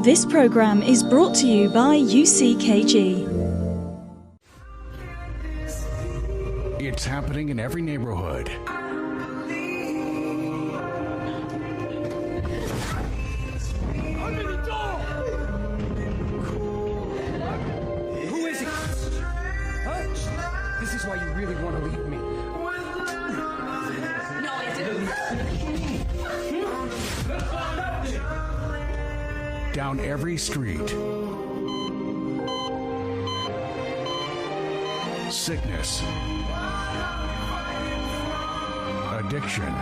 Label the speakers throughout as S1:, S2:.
S1: This program is brought to you by UCKG.
S2: It's happening in every neighborhood.
S3: Open the door! Who is it? Huh? This is why you really want to leave me. No, I didn't.
S2: Down every street. Sickness, addiction,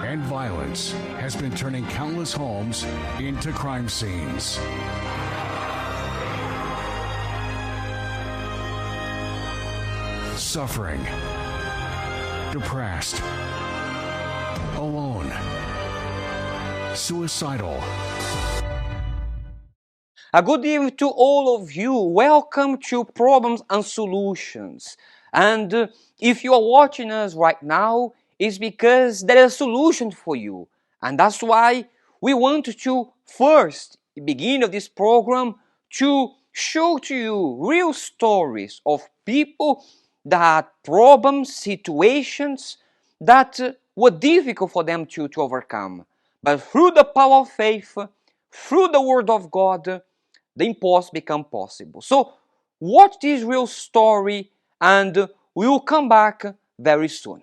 S2: and violence has been turning countless homes into crime scenes. Suffering, depressed, alone, suicidal.
S4: A good evening to all of you. Welcome to Problems and Solutions. And if you are watching us right now, it's because there is a solution for you. And that's why we want to first, at the beginning of this program, to show to you real stories of people that had problems, situations that were difficult for them to overcome. But through the power of faith, through the Word of God, the impossible become possible. So watch this real story and we will come back very soon.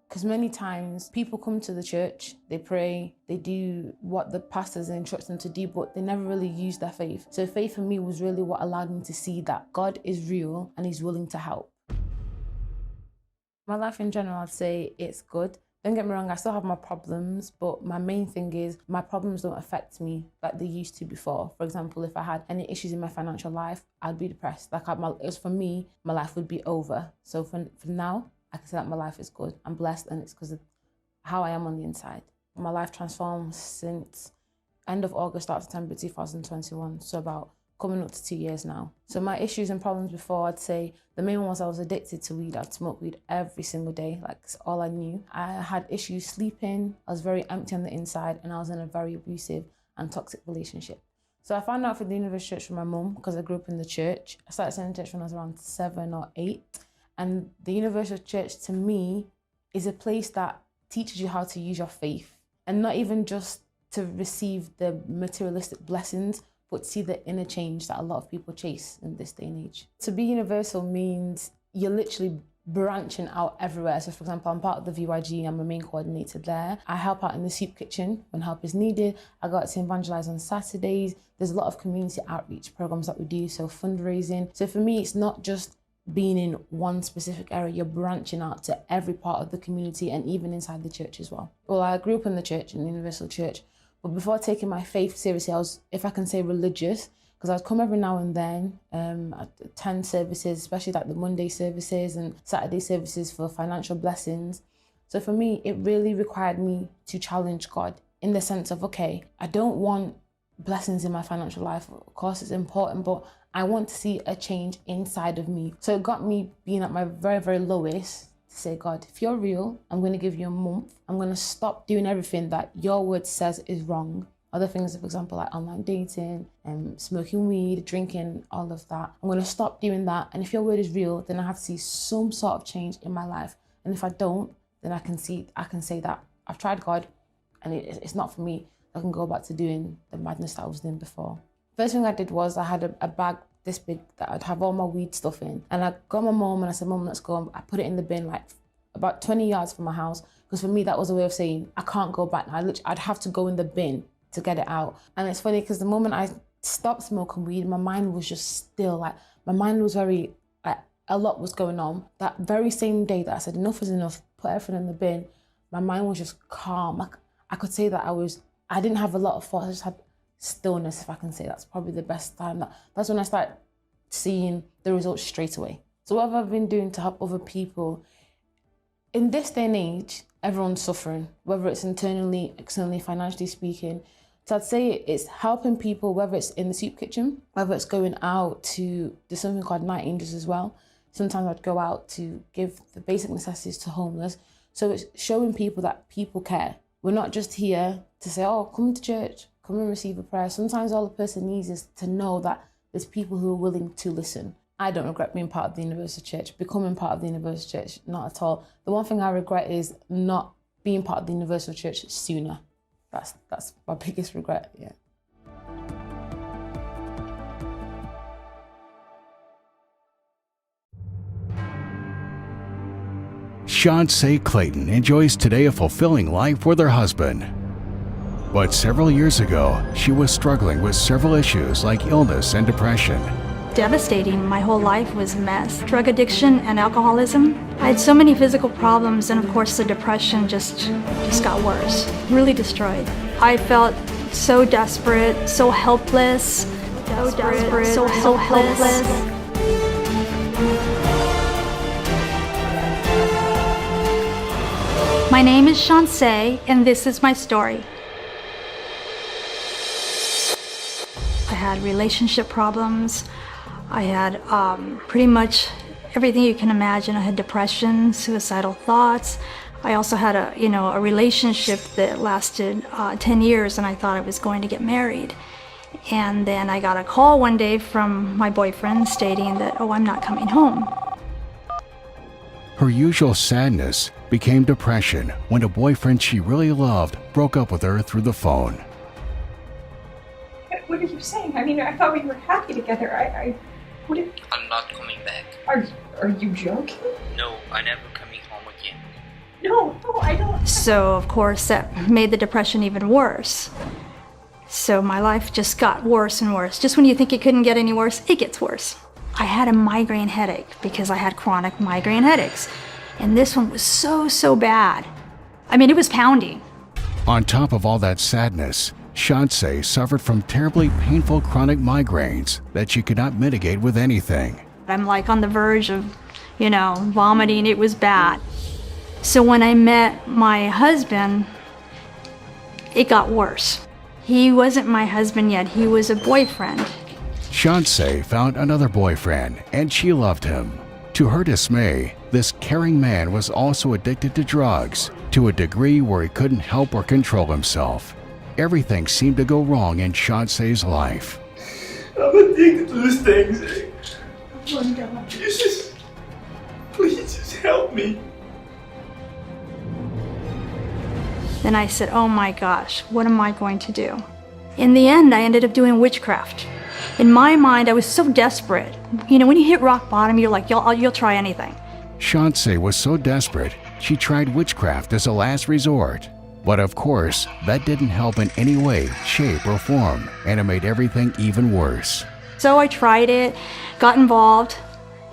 S5: Because many times people come to the church, they pray, they do what the pastors instruct them to do, but they never really use their faith. So faith for me was really what allowed me to see that God is real and He's willing to help. My life in general, I'd say it's good. Don't get me wrong, I still have my problems, but my main thing is my problems don't affect me like they used to before. For example, if I had any issues in my financial life, I'd be depressed. For me, my life would be over. So for now, I can say that my life is good. I'm blessed, and it's because of how I am on the inside. My life transformed since end of August, start of September 2021, so about coming up to 2 years now. So my issues and problems before, I'd say the main one was I was addicted to weed. I'd smoke weed every single day, like it's all I knew. I had issues sleeping, I was very empty on the inside, and I was in a very abusive and toxic relationship. So I found out for the Universal Church from my mum, because I grew up in the church. I started attending church when I was around 7 or 8. And the Universal Church, to me, is a place that teaches you how to use your faith, and not even just to receive the materialistic blessings, but see the inner change that a lot of people chase in this day and age. To be universal means you're literally branching out everywhere. So for example, I'm part of the VYG, I'm a main coordinator there. I help out in the soup kitchen when help is needed. I go out to evangelize on Saturdays. There's a lot of community outreach programs that we do, so fundraising. So for me, it's not just being in one specific area, you're branching out to every part of the community and even inside the church as well. Well, I grew up in the church, in the Universal Church, but before taking my faith seriously, I was, if I can say, religious, because I'd come every now and then, I'd attend services, especially like the Monday services and Saturday services for financial blessings. So for me, it really required me to challenge God in the sense of, okay, I don't want blessings in my financial life. Of course, it's important, but I want to see a change inside of me. So it got me being at my very, very lowest to say, God, if you're real, I'm going to give you a month. I'm going to stop doing everything that your word says is wrong. Other things, for example, like online dating, smoking weed, drinking, all of that. I'm going to stop doing that. And if your word is real, then I have to see some sort of change in my life. And if I don't, then I can say that I've tried God and it's not for me. I can go back to doing the madness that I was doing before. First thing I did was I had a bag this big that I'd have all my weed stuff in. And I got my mom and I said, Mom, let's go. I put it in the bin like about 20 yards from my house. Because for me, that was a way of saying, I can't go back now. I'd have to go in the bin to get it out. And it's funny because the moment I stopped smoking weed, my mind was just still like, my mind was very, like a lot was going on. That very same day that I said, enough is enough, put everything in the bin, my mind was just calm. I could say that I didn't have a lot of thoughts, I just had stillness, if I can say. That's probably the best time. That's when I started seeing the results straight away. So what have I been doing to help other people? In this day and age, everyone's suffering, whether it's internally, externally, financially speaking. So I'd say it's helping people, whether it's in the soup kitchen, whether it's going out to do something called Night Angels as well. Sometimes I'd go out to give the basic necessities to homeless. So it's showing people that people care. We're not just here to say, oh, come to church, come and receive a prayer. Sometimes all a person needs is to know that there's people who are willing to listen. I don't regret being part of the Universal Church, becoming part of the Universal Church, not at all. The one thing I regret is not being part of the Universal Church sooner. That's my biggest regret, yeah.
S2: Shawnse Clayton enjoys today a fulfilling life with her husband. But several years ago, she was struggling with several issues like illness and depression.
S6: Devastating. My whole life was a mess. Drug addiction and alcoholism. I had so many physical problems, and of course the depression just got worse. Really destroyed. I felt so desperate, so helpless. So helpless. My name is Shawnse, and this is my story. I had relationship problems. I had pretty much everything you can imagine. I had depression, suicidal thoughts. I also had a relationship that lasted 10 years, and I thought I was going to get married. And then I got a call one day from my boyfriend stating that, oh, I'm not coming home.
S2: Her usual sadness became depression when a boyfriend she really loved broke up with her through the phone.
S7: What are you saying? I mean, I thought we were happy together.
S8: I'm not coming back.
S7: Are you joking?
S8: No, I'm never coming home again.
S7: No, I don't.
S6: So, of course, that made the depression even worse. So my life just got worse and worse. Just when you think it couldn't get any worse, it gets worse. I had a migraine headache because I had chronic migraine headaches. And this one was so bad. I mean, it was pounding.
S2: On top of all that sadness, Shawnse suffered from terribly painful chronic migraines that she could not mitigate with anything.
S6: I'm like on the verge of, vomiting. It was bad. So when I met my husband, it got worse. He wasn't my husband yet. He was a boyfriend.
S2: Shawnse found another boyfriend, and she loved him. To her dismay, this caring man was also addicted to drugs, to a degree where he couldn't help or control himself. Everything seemed to go wrong in Shawnse's life.
S9: I'm addicted to these things. Oh my God, Jesus, please just help me.
S6: Then I said, oh my gosh, what am I going to do? In the end, I ended up doing witchcraft. In my mind, I was so desperate. When you hit rock bottom, you're like, you'll try anything.
S2: Shawnse was so desperate, she tried witchcraft as a last resort. But of course, that didn't help in any way, shape, or form, and it made everything even worse.
S6: So I tried it, got involved.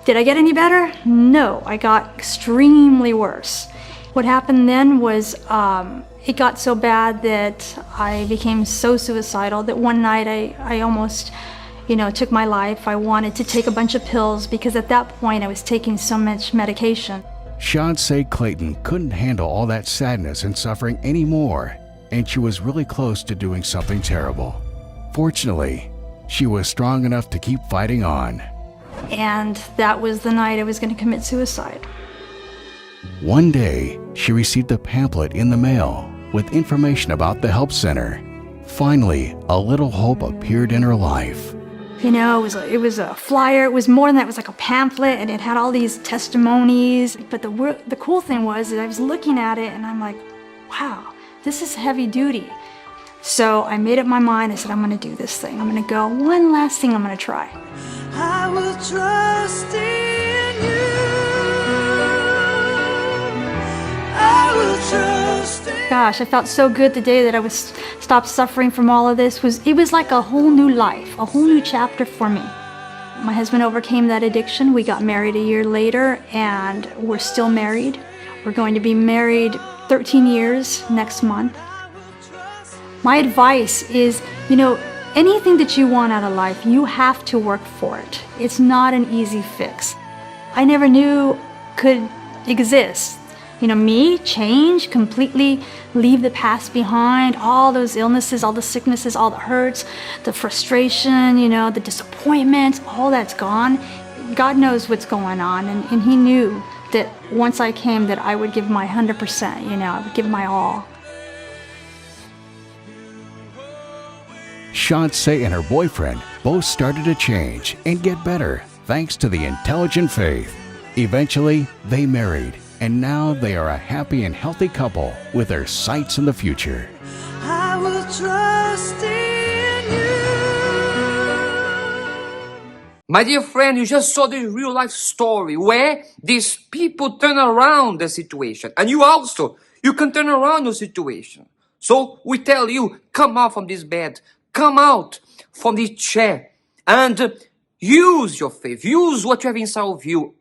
S6: Did I get any better? No, I got extremely worse. What happened then was it got so bad that I became so suicidal that one night I almost took my life. I wanted to take a bunch of pills because at that point I was taking so much medication.
S2: Shawnse Clayton couldn't handle all that sadness and suffering anymore, and she was really close to doing something terrible. Fortunately, she was strong enough to keep fighting on.
S6: And that was the night I was going to commit suicide.
S2: One day, she received a pamphlet in the mail with information about the help center. Finally, a little hope appeared in her life.
S6: It was a flyer. It was more than that. It was like a pamphlet, and it had all these testimonies. But the cool thing was that I was looking at it, and I'm like, wow, this is heavy duty. So I made up my mind. I said, I'm going to do this thing. I'm going to go. One last thing I'm going to try.
S10: I will trust in you. I will trust in you.
S6: Gosh, I felt so good the day that I was stopped suffering from all of this. It was like a whole new life, a whole new chapter for me. My husband overcame that addiction. We got married a year later, and we're still married. We're going to be married 13 years next month. My advice is, anything that you want out of life, you have to work for it. It's not an easy fix. I never knew could exist. Me, change, completely leave the past behind, all those illnesses, all the sicknesses, all the hurts, the frustration, the disappointments, all that's gone. God knows what's going on, and He knew that once I came that I would give my 100%, I would give my all.
S2: Chance and her boyfriend both started to change and get better thanks to the intelligent faith. Eventually, they married, and now they are a happy and healthy couple with their sights in the future.
S10: I will trust in you.
S4: My dear friend, you just saw this real life story where these people turn around the situation. And you can turn around your situation. So we tell you, come out from this bed, come out from this chair, and use your faith, use what you have inside of you.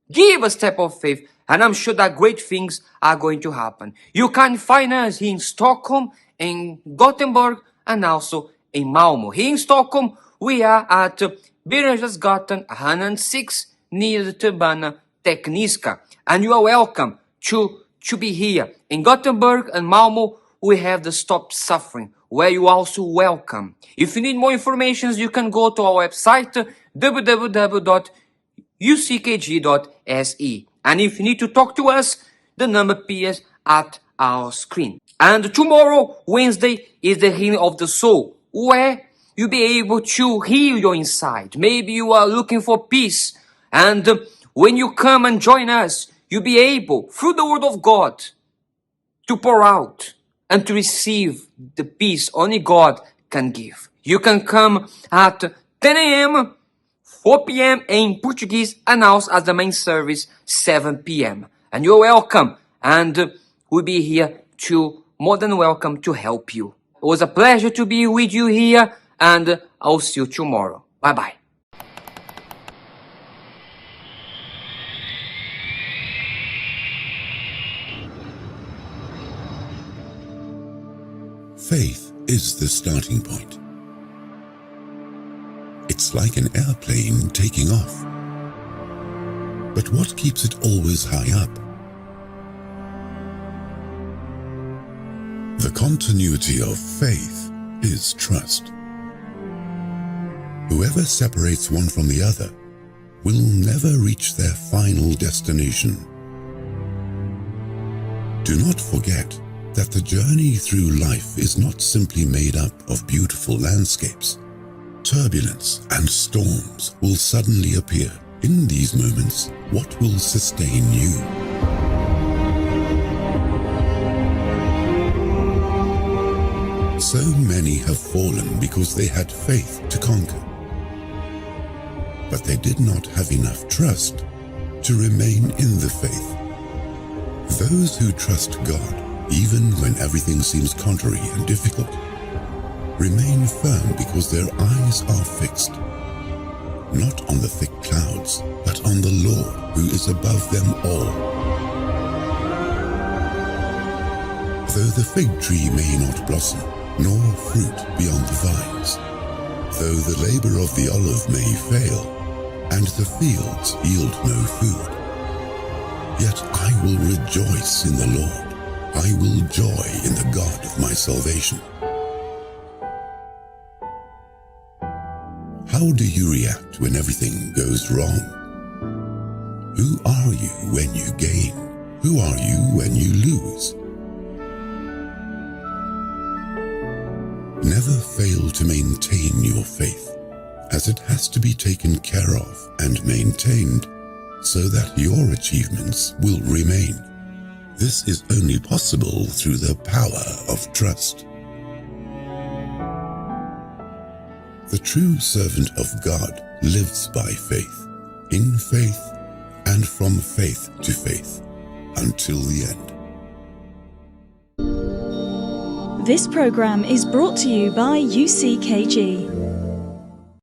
S4: Give a step of faith, and I'm sure that great things are going to happen. You can find us here in Stockholm, in Gothenburg, and also in Malmö. Here in Stockholm, we are at Jarlsgatan 106 near the t-bana Tekniska. And you are welcome to be here. In Gothenburg and Malmö, we have the Stop Suffering, where you are also welcome. If you need more information, you can go to our website, www.uckg.se. And if you need to talk to us, the number appears at our screen. And tomorrow, Wednesday, is the healing of the soul, where you'll be able to heal your inside. Maybe you are looking for peace. And when you come and join us, you'll be able, through the Word of God, to pour out and to receive the peace only God can give. You can come at 10 a.m., 4 p.m. in Portuguese, and also as the main service, 7 p.m. And you're welcome. And we'll be here more than welcome to help you. It was a pleasure to be with you here, and I'll see you tomorrow. Bye-bye.
S11: Faith is the starting point. It's like an airplane taking off. But what keeps it always high up? The continuity of faith is trust. Whoever separates one from the other will never reach their final destination. Do not forget that the journey through life is not simply made up of beautiful landscapes. Turbulence and storms will suddenly appear. In these moments, what will sustain you? So many have fallen because they had faith to conquer. But they did not have enough trust to remain in the faith. Those who trust God, even when everything seems contrary and difficult, remain firm because their eyes are fixed, not on the thick clouds, but on the Lord who is above them all. Though the fig tree may not blossom, nor fruit beyond the vines, though the labor of the olive may fail, and the fields yield no food, yet I will rejoice in the Lord. I will joy in the God of my salvation. How do you react when everything goes wrong? Who are you when you gain? Who are you when you lose? Never fail to maintain your faith, as it has to be taken care of and maintained so that your achievements will remain. This is only possible through the power of trust. The true servant of God lives by faith, in faith, and from faith to faith, until the end.
S1: This program is brought to you by UCKG.